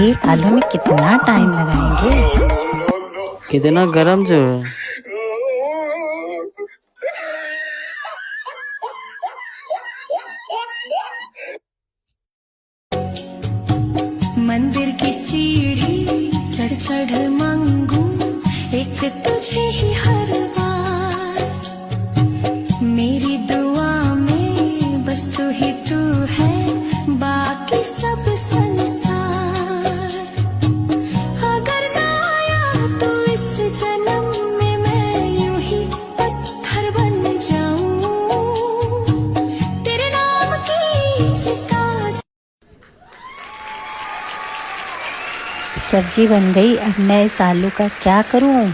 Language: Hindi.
एक आलू में कितना टाइम लगाएंगे? कितना गरम जो है। मंदिर की सीढ़ी चढ़ चढ़ मांगू एक तुझे ही हर बार, मेरी दुआ में बस तू ही तू है, बाकी सब संसार। अगर ना आया तो इस जन्म में मैं यूं ही पत्थर बन जाऊं, तेरे नाम की चिता। सब्जी बन गई। अब मैं इस आलू का क्या करूं?